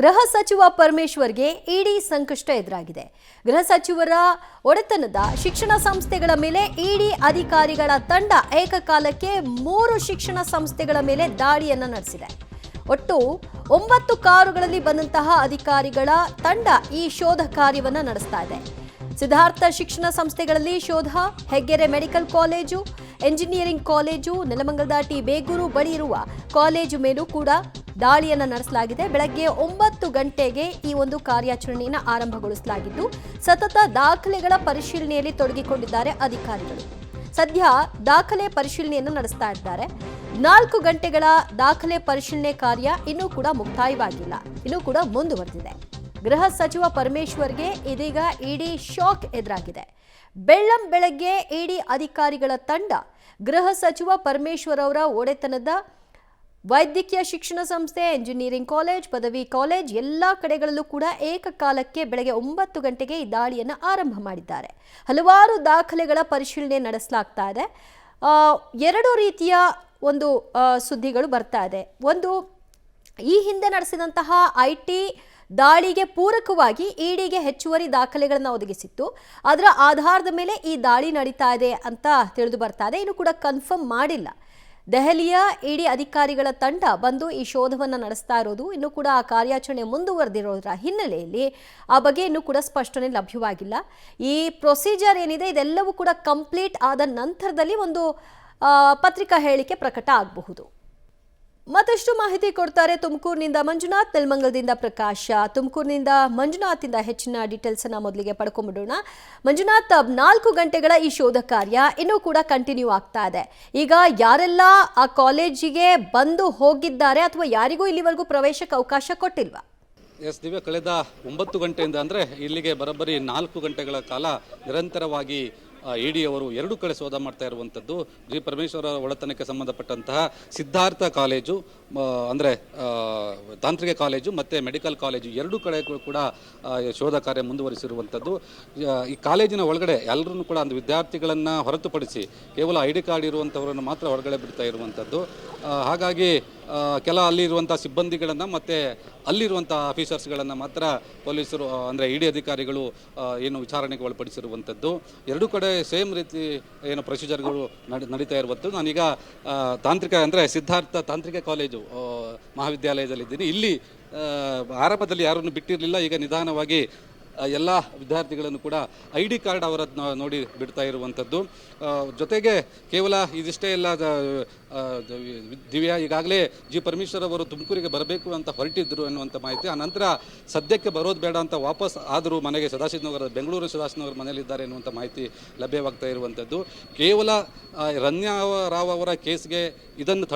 ಗೃಹ ಸಚಿವ ಪರಮೇಶ್ವರ್ಗೆ ಇಡಿ ಸಂಕಷ್ಟ ಎದುರಾಗಿದೆ. ಗೃಹ ಸಚಿವರ ಒಡೆತನದ ಶಿಕ್ಷಣ ಸಂಸ್ಥೆಗಳ ಮೇಲೆ ಇಡಿ ಅಧಿಕಾರಿಗಳ ತಂಡ ಏಕಕಾಲಕ್ಕೆ 3 ಶಿಕ್ಷಣ ಸಂಸ್ಥೆಗಳ ಮೇಲೆ ದಾಳಿಯನ್ನ ನಡೆಸಿದೆ. ಒಟ್ಟು 9 ಕಾರುಗಳಲ್ಲಿ ಬಂದಂತಹ ಅಧಿಕಾರಿಗಳ ತಂಡ ಈ ಶೋಧ ಕಾರ್ಯವನ್ನ ನಡೆಸ್ತಾ ಇದೆ. ಸಿದ್ಧಾರ್ಥ ಶಿಕ್ಷಣ ಸಂಸ್ಥೆಗಳಲ್ಲಿ ಶೋಧ, Heggere medical college, engineering college, ನೆಲಮಂಗಲದ ಟಿ ಬೇಗೂರು ಬಳಿ ಇರುವ ಕಾಲೇಜು ಮೇಲೂ ಕೂಡ ದಾಳಿಯನ್ನು ನಡೆಸಲಾಗಿದೆ. ಬೆಳಗ್ಗೆ 9 ಗಂಟೆಗೆ ಈ ಒಂದು ಕಾರ್ಯಾಚರಣೆಯನ್ನು ಆರಂಭಗೊಳಿಸಲಾಗಿದ್ದು, ಸತತ ದಾಖಲೆಗಳ ಪರಿಶೀಲನೆಯಲ್ಲಿ ತೊಡಗಿಕೊಂಡಿದ್ದಾರೆ ಅಧಿಕಾರಿಗಳು. ಸದ್ಯ ದಾಖಲೆ ಪರಿಶೀಲನೆಯನ್ನು ನಡೆಸ್ತಾ ಇದ್ದಾರೆ. 4 ಗಂಟೆಗಳ ದಾಖಲೆ ಪರಿಶೀಲನೆ ಕಾರ್ಯ ಇನ್ನೂ ಕೂಡ ಮುಕ್ತಾಯವಾಗಿಲ್ಲ, ಇನ್ನೂ ಕೂಡ ಮುಂದುವರೆದಿದೆ. ಗೃಹ ಸಚಿವ ಪರಮೇಶ್ವರ್ಗೆ ಇದೀಗ ಇಡಿ ಶಾಕ್ ಎದುರಾಗಿದೆ. ಬೆಳ್ಳಂಬೆಳಗ್ಗೆ ಇಡಿ ಅಧಿಕಾರಿಗಳ ತಂಡ ಗೃಹ ಸಚಿವ ಪರಮೇಶ್ವರ್ ಅವರ ಒಡೆತನದ ವೈದ್ಯಕೀಯ ಶಿಕ್ಷಣ ಸಂಸ್ಥೆ, ಎಂಜಿನಿಯರಿಂಗ್ ಕಾಲೇಜ್, ಪದವಿ ಕಾಲೇಜ್ ಎಲ್ಲ ಕಡೆಗಳಲ್ಲೂ ಕೂಡ ಏಕಕಾಲಕ್ಕೆ ಬೆಳಗ್ಗೆ 9 ಗಂಟೆಗೆ ಈ ದಾಳಿಯನ್ನು ಆರಂಭ ಮಾಡಿದ್ದಾರೆ. ಹಲವಾರು ದಾಖಲೆಗಳ ಪರಿಶೀಲನೆ ನಡೆಸಲಾಗ್ತಾ ಇದೆ. 2 ರೀತಿಯ ಒಂದು ಸುದ್ದಿಗಳು ಬರ್ತಾ ಇದೆ. ಒಂದು, ಈ ಹಿಂದೆ ನಡೆಸಿದಂತಹ ಐಟಿ ದಾಳಿಗೆ ಪೂರಕವಾಗಿ ಇಡಿಗೆ ಹೆಚ್ಚುವರಿ ದಾಖಲೆಗಳನ್ನು ಒದಗಿಸಿತ್ತು. ಅದರ ಆಧಾರದ ಮೇಲೆ ಈ ದಾಳಿ ನಡೀತಾ ಇದೆ ಅಂತ ತಿಳಿದು ಬರ್ತಾ ಇದೆ. ಇನ್ನು ಕೂಡ ಕನ್ಫರ್ಮ್ ಮಾಡಿಲ್ಲ. ದೆಹಲಿಯ ಇಡಿ ಅಧಿಕಾರಿಗಳ ತಂಡ ಬಂದು ಈ ಶೋಧವನ್ನು ನಡೆಸ್ತಾ ಇರೋದು, ಇನ್ನು ಕೂಡ ಆ ಕಾರ್ಯಾಚರಣೆ ಮುಂದುವರೆದಿರೋದ್ರ ಹಿನ್ನೆಲೆಯಲ್ಲಿ ಆ ಬಗ್ಗೆ ಇನ್ನೂ ಕೂಡ ಸ್ಪಷ್ಟನೆ ಲಭ್ಯವಾಗಿಲ್ಲ. ಈ ಪ್ರೊಸೀಜರ್ ಏನಿದೆ ಇದೆಲ್ಲವೂ ಕೂಡ ಕಂಪ್ಲೀಟ್ ಆದ ನಂತರದಲ್ಲಿ ಒಂದು ಪತ್ರಿಕಾ ಹೇಳಿಕೆ ಪ್ರಕಟ ಆಗಬಹುದು. ಮತ್ತಷ್ಟು ಮಾಹಿತಿ ಕೊಡ್ತಾರೆ ತುಮಕೂರಿನಿಂದ ಮಂಜುನಾಥ್, ನೆಲಮಂಗಲದಿಂದ ಪ್ರಕಾಶ್. ತುಮಕೂರಿನಿಂದ ಮಂಜುನಾಥಿಂದ ಹೆಚ್ಚಿನ ಡೀಟೇಲ್ಸ್ ಅನ್ನ ಮೊದಲಿಗೆ ಪಡ್ಕೊಂಡ್ಬಿಡೋಣ. ಮಂಜುನಾಥ್, 4 ಗಂಟೆಗಳ ಈ ಶೋಧ ಕಾರ್ಯ ಇನ್ನೂ ಕೂಡ ಕಂಟಿನ್ಯೂ ಆಗ್ತಾ ಇದೆ. ಈಗ ಯಾರೆಲ್ಲ ಆ ಕಾಲೇಜಿಗೆ ಬಂದು ಹೋಗಿದ್ದಾರೆ ಅಥವಾ ಯಾರಿಗೂ ಇಲ್ಲಿವರೆಗೂ ಪ್ರವೇಶಕ್ಕೆ ಅವಕಾಶ ಕೊಟ್ಟಿಲ್ವಾ? ಎಸ್ ದಿವ್ಯ, ಕಳೆದ 9 ಗಂಟೆಯಿಂದ ಅಂದರೆ ಇಲ್ಲಿಗೆ ಬರೋಬ್ಬರಿ 4 ಗಂಟೆಗಳ ಕಾಲ ನಿರಂತರವಾಗಿ ಇಡಿ ಅವರು 2 ಕಡೆ ಶೋಧ ಮಾಡ್ತಾ ಇರುವಂಥದ್ದು. ಜಿ ಪರಮೇಶ್ವರ ಒಡೆತನಕ್ಕೆ ಸಂಬಂಧಪಟ್ಟಂತಹ ಸಿದ್ಧಾರ್ಥ ಕಾಲೇಜು ಅಂದರೆ ತಾಂತ್ರಿಕ ಕಾಲೇಜು ಮತ್ತು ಮೆಡಿಕಲ್ ಕಾಲೇಜು 2 ಕಡೆ ಕೂಡ ಶೋಧ ಕಾರ್ಯ ಮುಂದುವರಿಸಿರುವಂಥದ್ದು. ಈ ಕಾಲೇಜಿನ ಒಳಗಡೆ ಎಲ್ಲರೂ ಕೂಡ ಒಂದು ವಿದ್ಯಾರ್ಥಿಗಳನ್ನು ಹೊರತುಪಡಿಸಿ ಕೇವಲ ಐಡಿ ಕಾರ್ಡ್ ಇರುವಂಥವರನ್ನು ಮಾತ್ರ ಹೊರಗಡೆ ಬಿಡ್ತಾ ಇರುವಂಥದ್ದು. ಹಾಗಾಗಿ ಕೆಲ ಅಲ್ಲಿರುವಂಥ ಸಿಬ್ಬಂದಿಗಳನ್ನು ಮತ್ತು ಅಲ್ಲಿರುವಂಥ ಆಫೀಸರ್ಸ್ಗಳನ್ನು ಮಾತ್ರ ಪೊಲೀಸರು ಅಂದರೆ ಇಡಿ ಅಧಿಕಾರಿಗಳು ಏನು ವಿಚಾರಣೆಗೆ ಒಳಪಡಿಸಿರುವಂಥದ್ದು. 2 ಕಡೆ ಸೇಮ್ ರೀತಿ ಏನು ಪ್ರೊಸೀಜರ್ಗಳು ನಡೀತಾ ಇರುವಂಥದ್ದು. ನಾನೀಗ ತಾಂತ್ರಿಕ ಅಂದರೆ ಸಿದ್ಧಾರ್ಥ ತಾಂತ್ರಿಕ ಕಾಲೇಜು ಮಹಾವಿದ್ಯಾಲಯದಲ್ಲಿದ್ದೀನಿ. ಇಲ್ಲಿ ಆರಂಭದಲ್ಲಿ ಯಾರನ್ನು ಬಿಟ್ಟಿರಲಿಲ್ಲ. ಈಗ ನಿಧಾನವಾಗಿ ಎಲ್ಲ ವಿದ್ಯಾರ್ಥಿಗಳನ್ನು ಕೂಡ ಐಡಿ ಕಾರ್ಡ್ ಅವರನ್ನು ನೋಡಿ ಬಿಡ್ತಾ ಇರುವಂಥದ್ದು. ಜೊತೆಗೆ ಕೇವಲ ಇದಿಷ್ಟೇ ಎಲ್ಲ ದಿವ್ಯಾ, ಈಗಾಗಲೇ ಜಿ ಪರಮೇಶ್ವರ್ ಅವರು ತುಮಕೂರಿಗೆ ಬರಬೇಕು ಅಂತ ಹೊರಟಿದ್ದರು ಅನ್ನುವಂಥ ಮಾಹಿತಿ. ಆ ನಂತರ ಸದ್ಯಕ್ಕೆ ಬರೋದು ಬೇಡ ಅಂತ ವಾಪಸ್ ಆದರೂ ಮನೆಗೆ ಸದಾಶಿವನಗರ ಬೆಂಗಳೂರು ಸದಾಶಿವನಗರ ಮನೆಯಲ್ಲಿದ್ದಾರೆ ಎನ್ನುವಂಥ ಮಾಹಿತಿ ಲಭ್ಯವಾಗ್ತಾ ಇರುವಂಥದ್ದು. ಕೇವಲ ರನ್ಯಾ ರಾವ್ ಅವರ ಕೇಸ್ಗೆ ಇದನ್ನು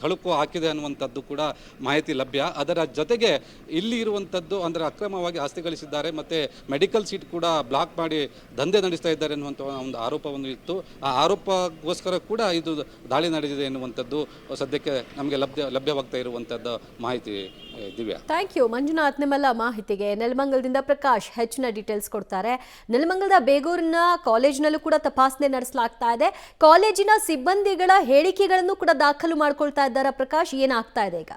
ತಳುಕು ಹಾಕಿದೆ ಅನ್ನುವಂಥದ್ದು ಕೂಡ ಮಾಹಿತಿ ಲಭ್ಯ. ಅದರ ಜೊತೆಗೆ ಇಲ್ಲಿ ಇರುವಂಥದ್ದು ಅಂದರೆ ಅಕ್ರಮವಾಗಿ ಆಸ್ತಿ ಗಳಿಸಿದ್ದಾರೆ ಮತ್ತು ಮೆಡಿಕಲ್ ಸೀಟ್ ಕೂಡ ಬ್ಲಾಕ್ ಮಾಡಿ ದಂಧೆ ನಡೆಸ್ತಾ ಇದ್ದಾರೆ ಎನ್ನುವಂಥ ಒಂದು ಆರೋಪವನ್ನು ಇತ್ತು. ಆ ಆರೋಪಗೋಸ್ಕರ ಕೂಡ ಇದು ದಾಳಿ ನಡೆದಿದೆ ಎನ್ನುವಂಥದ್ದು ಸದ್ಯಕ್ಕೆ ನಮಗೆ ಲಭ್ಯವಾಗ್ತಾ ಇರುವಂಥದ್ದು ಮಾಹಿತಿ. ದಿವ್ಯಾ, ಥ್ಯಾಂಕ್ ಯು ಮಂಜುನಾಥ್ ನಿಮ್ಮೆಲ್ಲ ಮಾಹಿತಿಗೆ. ನೆಲಮಂಗಲದಿಂದ ಪ್ರಕಾಶ್ ಹೆಚ್ಚಿನ ಡೀಟೇಲ್ಸ್ ಕೊಡ್ತಾರೆ. ನೆಲಮಂಗಲದ ಬೇಗೂರಿನ ಕಾಲೇಜಿನಲ್ಲೂ ಕೂಡ ತಪಾಸಣೆ ನಡೆಸಲಾಗ್ತಾ ಇದೆ. ಕಾಲೇಜಿನ ಸಿಬ್ಬಂದಿಗಳ ಹೇಳಿಕೆಗಳನ್ನು ಕೂಡ ದಾಖಲು ಮಾಡ್ಕೊಳ್ತಾ ಇದ್ದಾರೆ. ಪ್ರಕಾಶ್, ಏನಾಗ್ತಾ ಇದೆ ಈಗ?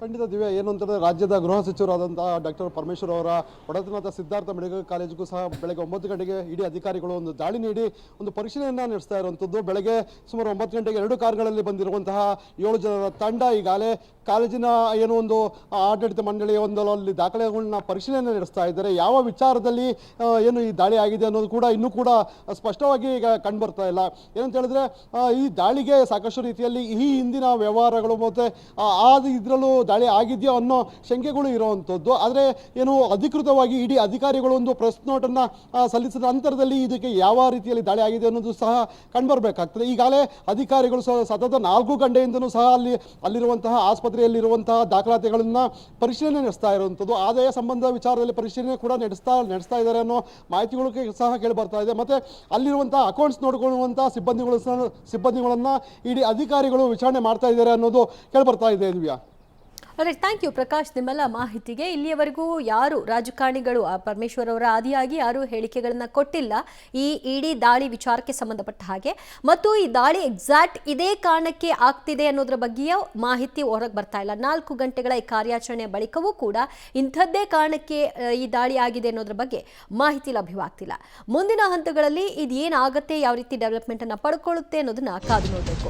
ಖಂಡಿತ ದಿವ್ಯಾ, ಏನು ಅಂತಂದರೆ ರಾಜ್ಯದ ಗೃಹ ಸಚಿವರಾದಂತಹ ಡಾಕ್ಟರ್ ಪರಮೇಶ್ವರ್ ಅವರ ಒಡೆತನದ ಸಿದ್ಧಾರ್ಥ ಮೆಡಿಕಲ್ ಕಾಲೇಜಿಗೂ ಸಹ ಬೆಳಗ್ಗೆ 9 ಗಂಟೆಗೆ ಇಡಿ ಅಧಿಕಾರಿಗಳು ಒಂದು ದಾಳಿ ನೀಡಿ ಒಂದು ಪರಿಶೀಲನೆಯನ್ನು ನಡೆಸ್ತಾ ಇರುವಂಥದ್ದು. ಬೆಳಗ್ಗೆ ಸುಮಾರು 9 ಗಂಟೆಗೆ 2 ಕಾರುಗಳಲ್ಲಿ ಬಂದಿರುವಂತಹ 7 ಜನರ ತಂಡ ಈಗಾಗಲೇ ಕಾಲೇಜಿನ ಏನು ಒಂದು ಆಡಳಿತ ಮಂಡಳಿಯ ಅಲ್ಲಿ ದಾಖಲೆಗಳನ್ನ ಪರಿಶೀಲನೆ ನಡೆಸ್ತಾ ಇದ್ದಾರೆ. ಯಾವ ವಿಚಾರದಲ್ಲಿ ಏನು ಈ ದಾಳಿ ಆಗಿದೆ ಅನ್ನೋದು ಕೂಡ ಇನ್ನೂ ಕೂಡ ಸ್ಪಷ್ಟವಾಗಿ ಈಗ ಕಂಡುಬರ್ತಾ ಇಲ್ಲ. ಏನಂತ ಹೇಳಿದ್ರೆ, ಈ ದಾಳಿಗೆ ಸಾಕಷ್ಟು ರೀತಿಯಲ್ಲಿ ಈ ಹಿಂದಿನ ವ್ಯವಹಾರಗಳು ಮತ್ತು ಇದರಲ್ಲೂ ದಾಳಿ ಆಗಿದೆಯೋ ಅನ್ನೋ ಶಂಕೆಗಳು ಇರುವಂಥದ್ದು. ಆದರೆ ಏನು ಅಧಿಕೃತವಾಗಿ ಇಡಿ ಅಧಿಕಾರಿಗಳು ಒಂದು ಪ್ರೆಸ್ ನೋಟನ್ನು ಸಲ್ಲಿಸಿದ ನಂತರದಲ್ಲಿ ಇದಕ್ಕೆ ಯಾವ ರೀತಿಯಲ್ಲಿ ದಾಳಿ ಆಗಿದೆ ಅನ್ನೋದು ಸಹ ಕಂಡುಬರಬೇಕಾಗ್ತದೆ. ಈಗಾಗಲೇ ಅಧಿಕಾರಿಗಳು ಸತತ 4 ಗಂಟೆಯಿಂದನೂ ಸಹ ಅಲ್ಲಿರುವಂತಹ ಆಸ್ಪತ್ರೆಯಲ್ಲಿರುವಂತಹ ದಾಖಲಾತಿಗಳನ್ನು ಪರಿಶೀಲನೆ ನಡೆಸ್ತಾ ಇರುವಂಥದ್ದು. ಆದಾಯ ಸಂಬಂಧ ವಿಚಾರದಲ್ಲಿ ಪರಿಶೀಲನೆ ಕೂಡ ನಡೆಸ್ತಾ ಇದ್ದಾರೆ ಅನ್ನೋ ಮಾಹಿತಿಗಳು ಸಹ ಕೇಳಿ ಬರ್ತಾ ಇದೆ. ಮತ್ತು ಅಲ್ಲಿರುವಂತಹ ಅಕೌಂಟ್ಸ್ ನೋಡ್ಕೊಳ್ಳುವಂತಹ ಸಿಬ್ಬಂದಿಗಳನ್ನು ಇಡಿ ಅಧಿಕಾರಿಗಳು ವಿಚಾರಣೆ ಮಾಡ್ತಾ ಇದ್ದಾರೆ ಅನ್ನೋದು ಕೇಳಿ ಬರ್ತಾ ಇದೆ. ದಿವ್ಯಾ, ಥ್ಯಾಂಕ್ ಯು ಪ್ರಕಾಶ್ ನಿಮ್ಮೆಲ್ಲ ಮಾಹಿತಿಗೆ. ಇಲ್ಲಿಯವರೆಗೂ ಯಾರು ರಾಜಕಾರಣಿಗಳು ಪರಮೇಶ್ವರ್ ಅವರ ಆದಿಯಾಗಿ ಯಾರು ಹೇಳಿಕೆಗಳನ್ನ ಕೊಟ್ಟಿಲ್ಲ ಈ ಇಡೀ ದಾಳಿ ವಿಚಾರಕ್ಕೆ ಸಂಬಂಧಪಟ್ಟ ಹಾಗೆ, ಮತ್ತು ಈ ದಾಳಿ ಎಕ್ಸಾಕ್ಟ್ ಇದೇ ಕಾರಣಕ್ಕೆ ಆಗ್ತಿದೆ ಅನ್ನೋದ್ರ ಬಗ್ಗೆಯೂ ಮಾಹಿತಿ ಹೊರಗೆ ಬರ್ತಾ ಇಲ್ಲ. 4 ಗಂಟೆಗಳ ಈ ಕಾರ್ಯಾಚರಣೆ ಬಳಿಕವೂ ಕೂಡ ಇಂಥದ್ದೇ ಕಾರಣಕ್ಕೆ ಈ ದಾಳಿ ಆಗಿದೆ ಅನ್ನೋದ್ರ ಬಗ್ಗೆ ಮಾಹಿತಿ ಲಭ್ಯವಾಗ್ತಿಲ್ಲ. ಮುಂದಿನ ಹಂತಗಳಲ್ಲಿ ಇದು ಏನಾಗುತ್ತೆ, ಯಾವ ರೀತಿ ಡೆವಲಪ್ಮೆಂಟ್ ಅನ್ನ ಪಡ್ಕೊಳ್ಳುತ್ತೆ ಅನ್ನೋದನ್ನ ಕಾದು ನೋಡಬೇಕು.